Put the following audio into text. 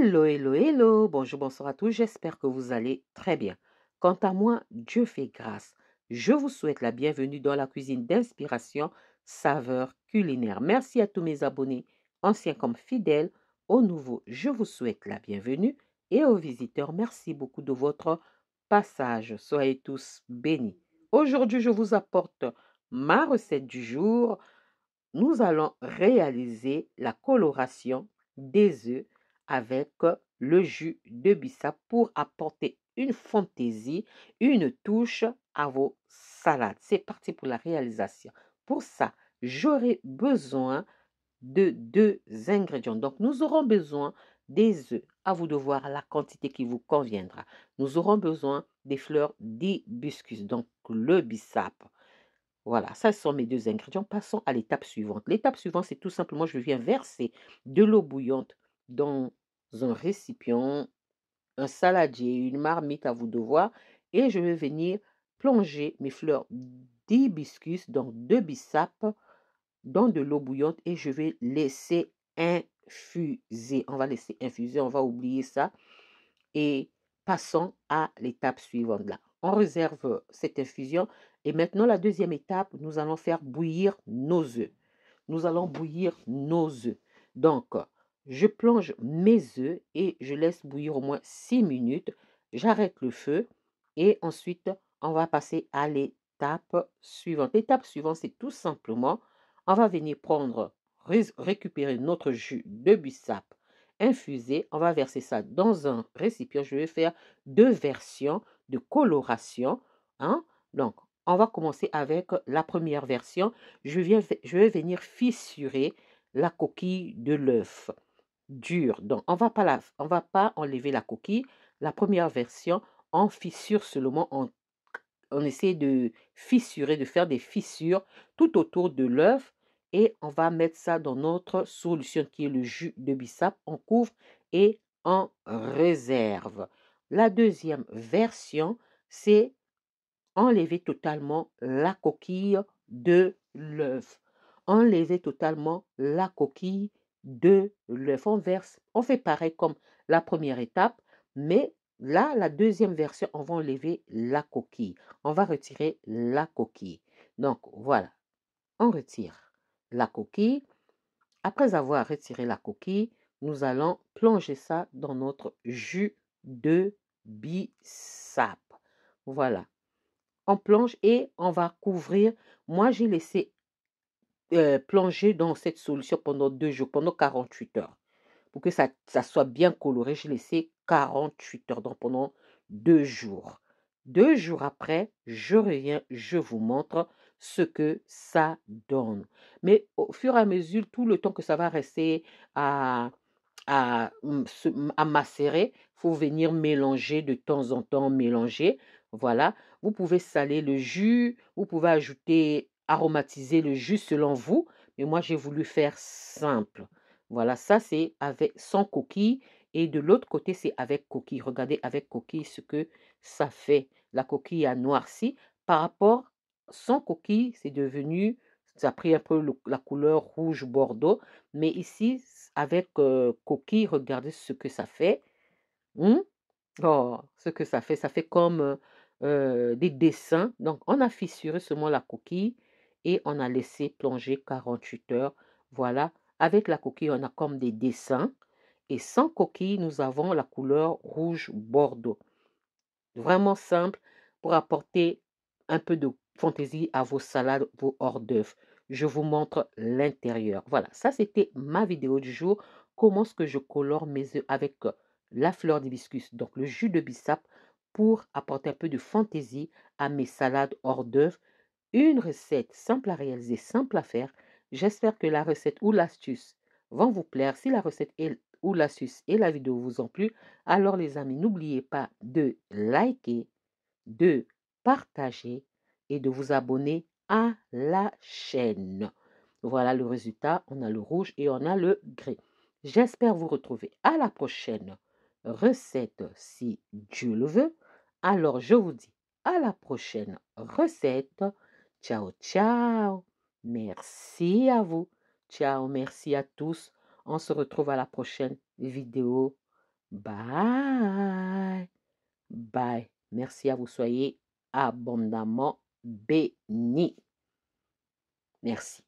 Hello, hello, hello. Bonjour, bonsoir à tous. J'espère que vous allez très bien. Quant à moi, Dieu fait grâce. Je vous souhaite la bienvenue dans la cuisine d'inspiration, saveur culinaire. Merci à tous mes abonnés, anciens comme fidèles. Aux nouveaux, je vous souhaite la bienvenue. Et aux visiteurs, merci beaucoup de votre passage. Soyez tous bénis. Aujourd'hui, je vous apporte ma recette du jour. Nous allons réaliser la coloration des œufs avec le jus de bissap pour apporter une fantaisie, une touche à vos salades. C'est parti pour la réalisation. Pour ça, j'aurai besoin de 2 ingrédients. Donc, nous aurons besoin des œufs. À vous de voir la quantité qui vous conviendra. Nous aurons besoin des fleurs d'hibiscus, donc le bissap. Voilà, ça ce sont mes 2 ingrédients. Passons à l'étape suivante. L'étape suivante, c'est tout simplement, je viens verser de l'eau bouillante dans un récipient, un saladier, une marmite à vous de voir, et je vais venir plonger mes fleurs d'hibiscus, donc de bissap, dans de l'eau bouillante et je vais laisser infuser. On va laisser infuser, on va oublier ça. Et passons à l'étape suivante là. On réserve cette infusion. Et maintenant, la deuxième étape, nous allons faire bouillir nos œufs. Nous allons bouillir nos œufs. Donc, je plonge mes œufs et je laisse bouillir au moins 6 minutes. J'arrête le feu et ensuite, on va passer à l'étape suivante. L'étape suivante, c'est tout simplement, on va venir prendre, récupérer notre jus de bissap infusé. On va verser ça dans un récipient. Je vais faire 2 versions de coloration. Hein? Donc, on va commencer avec la première version. Je vais venir fissurer la coquille de l'œuf dur. Donc, on va pas enlever la coquille. La première version, on fissure seulement, on essaie de fissurer, de faire des fissures tout autour de l'œuf et on va mettre ça dans notre solution qui est le jus de bissap. On couvre et on réserve. La deuxième version, c'est enlever totalement la coquille de l'œuf. Enlever totalement la coquille de l'œuf. On verse, on fait pareil comme la première étape, mais là, la deuxième version, on va enlever la coquille. On va retirer la coquille. Donc, voilà, on retire la coquille. Après avoir retiré la coquille, nous allons plonger ça dans notre jus de bissap. Voilà. On plonge et on va couvrir. Moi, j'ai laissé plonger dans cette solution pendant 2 jours, pendant 48 heures. Pour que ça soit bien coloré, j'ai laissé 48 heures, donc pendant 2 jours. 2 jours après, je reviens, je vous montre ce que ça donne. Mais au fur et à mesure, tout le temps que ça va rester à macérer, il faut venir mélanger de temps en temps, mélanger. Voilà, vous pouvez saler le jus, vous pouvez ajouter, aromatiser le jus selon vous, mais moi j'ai voulu faire simple. Voilà, ça c'est avec sans coquille et de l'autre côté c'est avec coquille. Regardez avec coquille ce que ça fait. La coquille a noirci par rapport sans coquille, c'est devenu, ça a pris un peu la couleur rouge bordeaux, mais ici avec coquille, regardez ce que ça fait. Hmm? Oh, ce que ça fait comme des dessins. Donc, on a fissuré seulement la coquille et on a laissé plonger 48 heures. Voilà, avec la coquille, on a comme des dessins. Et sans coquille, nous avons la couleur rouge bordeaux. Vraiment simple pour apporter un peu de fantaisie à vos salades, vos hors d'œuvre. Je vous montre l'intérieur. Voilà, ça c'était ma vidéo du jour. Comment est-ce que je colore mes œufs avec la fleur d'hibiscus, donc le jus de bissap, pour apporter un peu de fantaisie à mes salades hors d'œuvre. Une recette simple à réaliser, simple à faire. J'espère que la recette ou l'astuce vont vous plaire. Si la recette ou l'astuce et la vidéo vous ont plu, alors les amis, n'oubliez pas de liker, de partager et de vous abonner à la chaîne. Voilà le résultat. On a le rouge et on a le gris. J'espère vous retrouver à la prochaine recette si Dieu le veut. Alors je vous dis à la prochaine recette. Ciao, ciao. Merci à vous. Ciao, merci à tous. On se retrouve à la prochaine vidéo. Bye. Bye. Merci à vous. Soyez abondamment bénis. Merci.